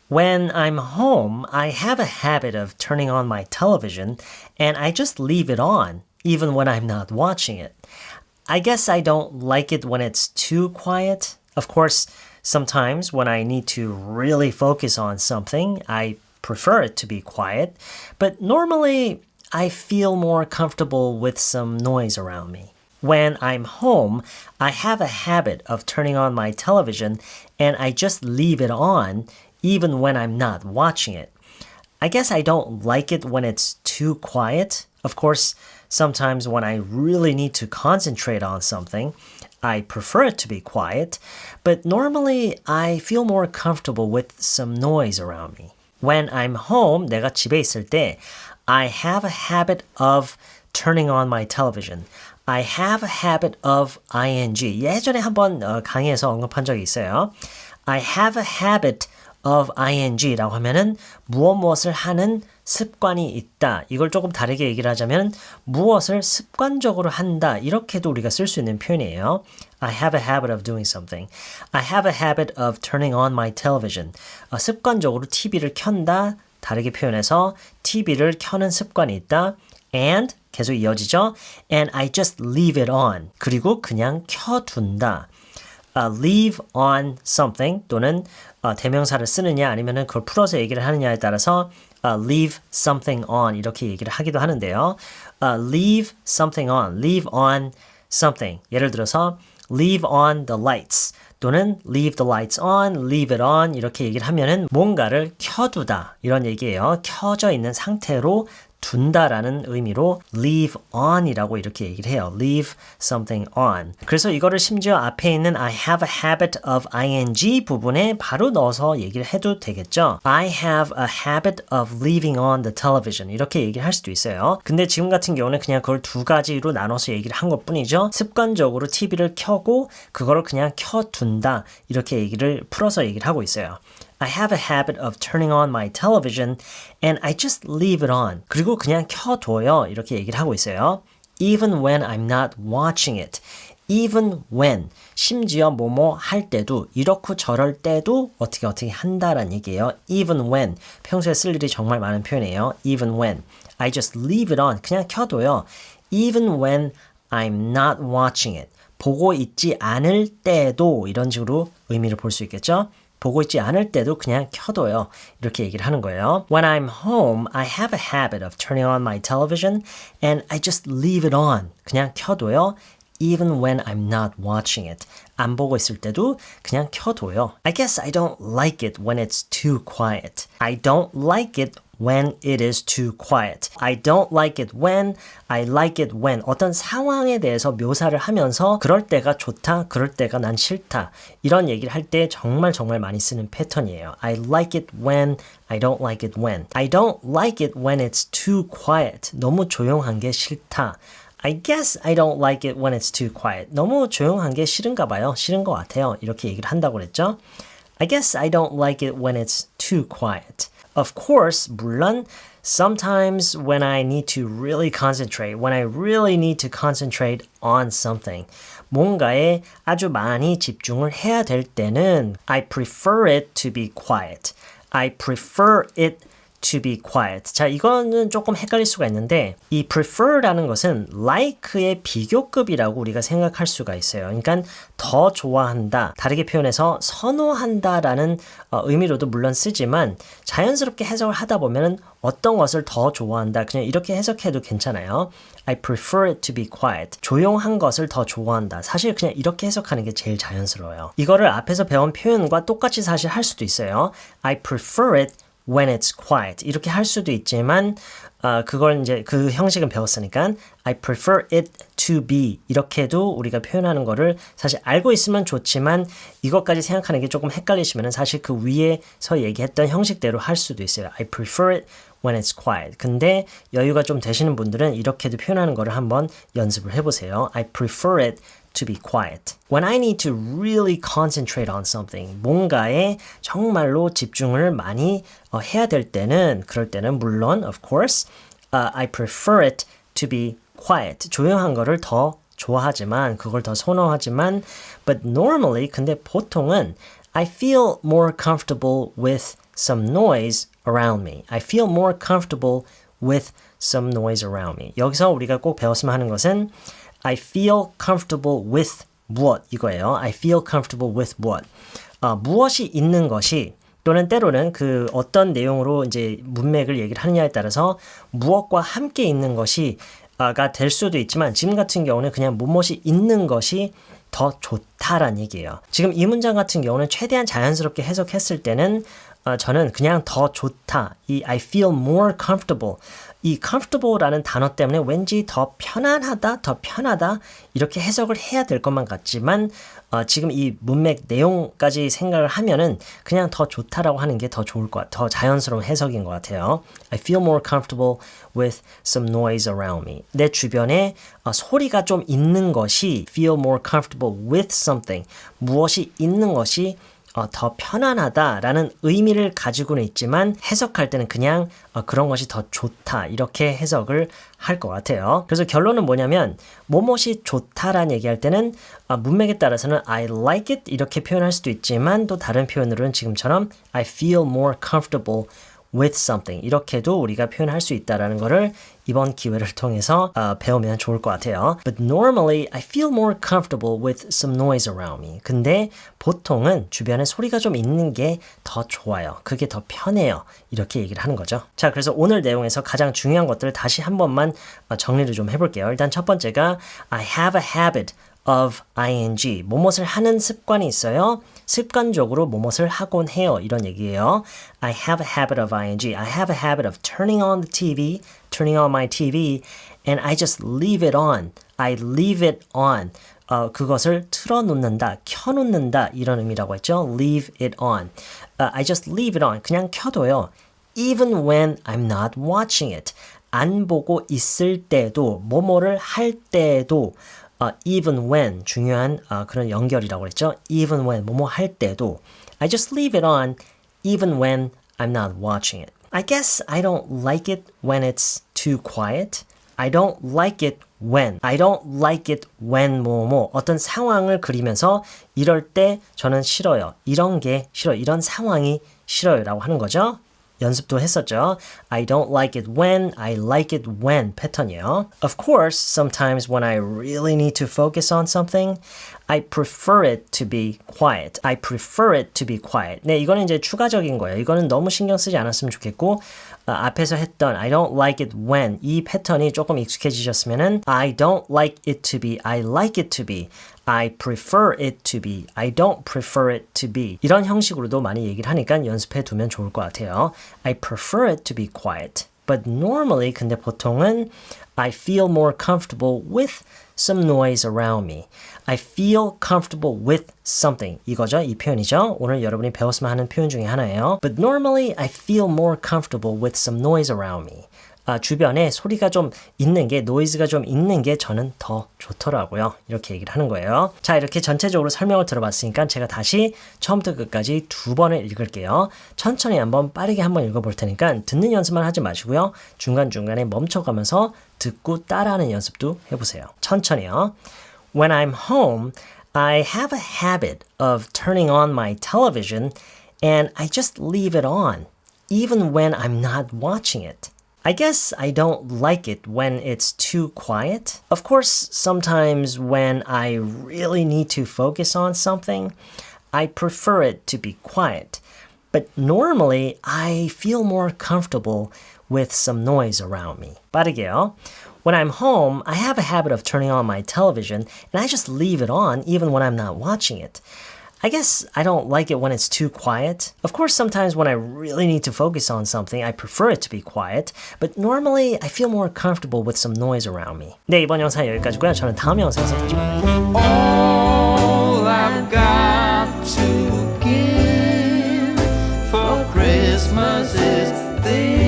When I'm home, I have a habit of turning on my television and I just leave it on, even when I'm not watching it. I guess I don't like it when it's too quiet. Of course, sometimes when I need to really focus on something, I prefer it to be quiet. But normally, I feel more comfortable with some noise around me. When I'm home, I have a habit of turning on my television and I just leave it on even when I'm not watching it. I guess I don't like it when it's too quiet. Of course, sometimes when I really need to concentrate on something, I prefer it to be quiet, but normally I feel more comfortable with some noise around me. When I'm home, 내가 집에 있을 때, I have a habit of turning on my television. I have a habit of ing. 예전에 한번 강의에서 언급한 적이 있어요. I have a habit of ing라고 하면은 무엇을 하는 습관이 있다. 이걸 조금 다르게 얘기를 하자면 무엇을 습관적으로 한다. 이렇게도 우리가 쓸 수 있는 표현이에요. I have a habit of doing something. I have a habit of turning on my television. 습관적으로 TV를 켠다. 다르게 표현해서 TV를 켜는 습관이 있다. And 계속 이어지죠. And I just leave it on. 그리고 그냥 켜둔다. leave on something 또는 대명사를 쓰느냐 아니면 그걸 풀어서 얘기를 하느냐에 따라서 leave something on 이렇게 얘기를 하기도 하는데요. leave something on, leave on something. 예를 들어서 leave on the lights 또는 leave the lights on, leave it on 이렇게 얘기를 하면은 뭔가를 켜두다 이런 얘기예요. 켜져 있는 상태로 둔다라는 의미로 leave on이라고 이렇게 얘기를 해요. leave something on. 그래서 이거를 심지어 앞에 있는 I have a habit of ing 부분에 바로 넣어서 얘기를 해도 되겠죠. I have a habit of leaving on the television. 이렇게 얘기를 할 수도 있어요. 근데 지금 같은 경우는 그냥 그걸 두 가지로 나눠서 얘기를 한 것뿐이죠. 습관적으로 TV를 켜고 그거를 그냥 켜둔다. 이렇게 얘기를 풀어서 얘기를 하고 있어요. I have a habit of turning on my television and I just leave it on. 그리고 그냥 켜둬요. 이렇게 얘기를 하고 있어요. Even when I'm not watching it. Even when. 심지어 뭐뭐 할 때도 이렇고 저럴 때도 어떻게 한다라는 얘기예요. Even when. 평소에 쓸 일이 정말 많은 표현이에요. Even when. I just leave it on. 그냥 켜둬요. Even when I'm not watching it. 보고 있지 않을 때도 이런 식으로 의미를 볼 수 있겠죠. 보고 있지 않을 때도 그냥 켜둬요. 이렇게 얘기를 하는 거예요. When I'm home, I have a habit of turning on my television and I just leave it on. 그냥 켜둬요. Even when I'm not watching it. 안 보고 있을 때도 그냥 켜둬요. I guess I don't like it when it's too quiet. I don't like it when it is too quiet. I don't like it when, I like it when. 어떤 상황에 대해서 묘사를 하면서 그럴 때가 좋다, 그럴 때가 난 싫다. 이런 얘기를 할 때 정말 많이 쓰는 패턴이에요. I like it when, I don't like it when. I don't like it when it's too quiet. 너무 조용한 게 싫다. I guess I don't like it when it's too quiet. 너무 조용한 게 싫은가 봐요. 싫은 것 같아요. 이렇게 얘기를 한다고 그랬죠. I guess I don't like it when it's too quiet. Of course, 물론 sometimes when I need to really concentrate, when I really need to concentrate on something, 뭔가에 아주 많이 집중을 해야 될 때는 I prefer it to be quiet. I prefer it to be quiet. 자, 이거는 조금 헷갈릴 수가 있는데 이 prefer라는 것은 like의 비교급이라고 우리가 생각할 수가 있어요. 그러니까 더 좋아한다. 다르게 표현해서 선호한다라는 의미로도 물론 쓰지만 자연스럽게 해석을 하다 보면 어떤 것을 더 좋아한다. 그냥 이렇게 해석해도 괜찮아요. I prefer it to be quiet. 조용한 것을 더 좋아한다. 사실 그냥 이렇게 해석하는 게 제일 자연스러워요. 이거를 앞에서 배운 표현과 똑같이 사실 할 수도 있어요. I prefer it when it's quiet. 이렇게 할 수도 있지만 그걸 이제 그 형식은 배웠으니까 I prefer it to be 이렇게도 우리가 표현하는 거를 사실 알고 있으면 좋지만 이것까지 생각하는 게 조금 헷갈리시면 사실 그 위에서 얘기했던 형식대로 할 수도 있어요. I prefer it when it's quiet. 근데 여유가 좀 되시는 분들은 이렇게도 표현하는 거를 한번 연습을 해보세요. I prefer it to be quiet. When I need to really concentrate on something, 뭔가에 정말로 집중을 많이 해야 될 때는, 그럴 때는 물론, of course, I prefer it to be quiet. 조용한 거를 더 좋아하지만, 그걸 더 선호하지만, but normally, 근데 보통은 I feel more comfortable with some noise around me. I feel more comfortable with some noise around me. 여기서 우리가 꼭 배웠으면 하는 것은 I feel comfortable with 무엇 이거예요. I feel comfortable with 무엇. 무엇이 있는 것이 또는 때로는 그 어떤 내용으로 이제 문맥을 얘기를 하느냐에 따라서 무엇과 함께 있는 것이 가 될 수도 있지만 지금 같은 경우는 그냥 무엇이 있는 것이 더 좋다란 얘기예요. 지금 이 문장 같은 경우는 최대한 자연스럽게 해석했을 때는 저는 그냥 더 좋다. 이 I feel more comfortable. 이 comfortable라는 단어 때문에 왠지 더 편안하다, 더 편하다 이렇게 해석을 해야 될 것만 같지만 지금 이 문맥 내용까지 생각을 하면은 그냥 더 좋다라고 하는 게 더 좋을 것 같아요. 더 자연스러운 해석인 것 같아요. I feel more comfortable with some noise around me. 내 주변에 소리가 좀 있는 것이 feel more comfortable with something. 무엇이 있는 것이 더 편안하다라는 의미를 가지고는 있지만 해석할 때는 그냥 그런 것이 더 좋다 이렇게 해석을 할 것 같아요. 그래서 결론은 뭐냐면 뭐뭇이 좋다라는 얘기할 때는 문맥에 따라서는 I like it 이렇게 표현할 수도 있지만 또 다른 표현으로는 지금처럼 I feel more comfortable with something 이렇게도 우리가 표현할 수 있다라는 거를 이번 기회를 통해서 배우면 좋을 것 같아요. But normally I feel more comfortable with some noise around me. 근데 보통은 주변에 소리가 좀 있는 게 더 좋아요. 그게 더 편해요. 이렇게 얘기를 하는 거죠. 자, 그래서 오늘 내용에서 가장 중요한 것들을 다시 한 번만 정리를 좀 해볼게요. 일단 첫 번째가 I have a habit of ing. 뭐뭇을 하는 습관이 있어요. 습관적으로 뭐뭇을 하곤 해요. 이런 얘기예요. I have a habit of ing. I have a habit of turning on the TV, turning on my TV, and I just leave it on. I leave it on. 그것을 틀어놓는다, 켜놓는다 이런 의미라고 했죠. Leave it on. I just leave it on. 그냥 켜둬요. Even when I'm not watching it. 안 보고 있을 때도, 뭐뭐를 할 때도 even when 중요한 그런 연결이라고 했죠. Even when 뭐뭐 할 때도 I just leave it on even when I'm not watching it. I guess I don't like it when it's too quiet. I don't like it when. I don't like it when 뭐뭐 어떤 상황을 그리면서 이럴 때 저는 싫어요. 이런 게 싫어. 이런 상황이 싫어요 라고 하는 거죠. 연습도 했었죠. I don't like it when, I like it when 패턴이에요. Of course, sometimes when I really need to focus on something, I prefer it to be quiet. I prefer it to be quiet. 네, 이거는 이제 추가적인 거예요. 이거는 너무 신경 쓰지 않았으면 좋겠고 앞에서 했던 I don't like it when 이 패턴이 조금 익숙해지셨으면은 I don't like it to be, I like it to be. I prefer it to be. I don't prefer it to be. 이런 형식으로도 많이 얘기를 하니까 연습해 두면 좋을 것 같아요. I prefer it to be quiet. But normally, 근데 보통은 I feel more comfortable with some noise around me. I feel comfortable with something. 이거죠. 이 표현이죠. 오늘 여러분이 배웠으면 하는 표현 중에 하나예요. But normally, I feel more comfortable with some noise around me. 주변에 소리가 좀 있는 게 노이즈가 좀 있는 게 저는 더 좋더라고요. 이렇게 얘기를 하는 거예요. 자, 이렇게 전체적으로 설명을 들어봤으니까 제가 다시 처음부터 끝까지 2번을 읽을게요. 천천히 한번 빠르게 한번 읽어볼 테니까 듣는 연습만 하지 마시고요. 중간중간에 멈춰가면서 듣고 따라하는 연습도 해보세요. 천천히요. When I'm home, I have a habit of turning on my television and I just leave it on, even when I'm not watching it. I guess I don't like it when it's too quiet. Of course, sometimes when I really need to focus on something, I prefer it to be quiet. But normally, I feel more comfortable with some noise around me. 빠르게요. When I'm home, I have a habit of turning on my television and I just leave it on even when I'm not watching it. I guess I don't like it when it's too quiet. Of course, sometimes when I really need to focus on something, I prefer it to be quiet. But normally, I feel more comfortable with some noise around me. 네, 이번 영상 여기까지고요. 저는 다음 영상에서 다시 만나요. All I've got to give for Christmas is this.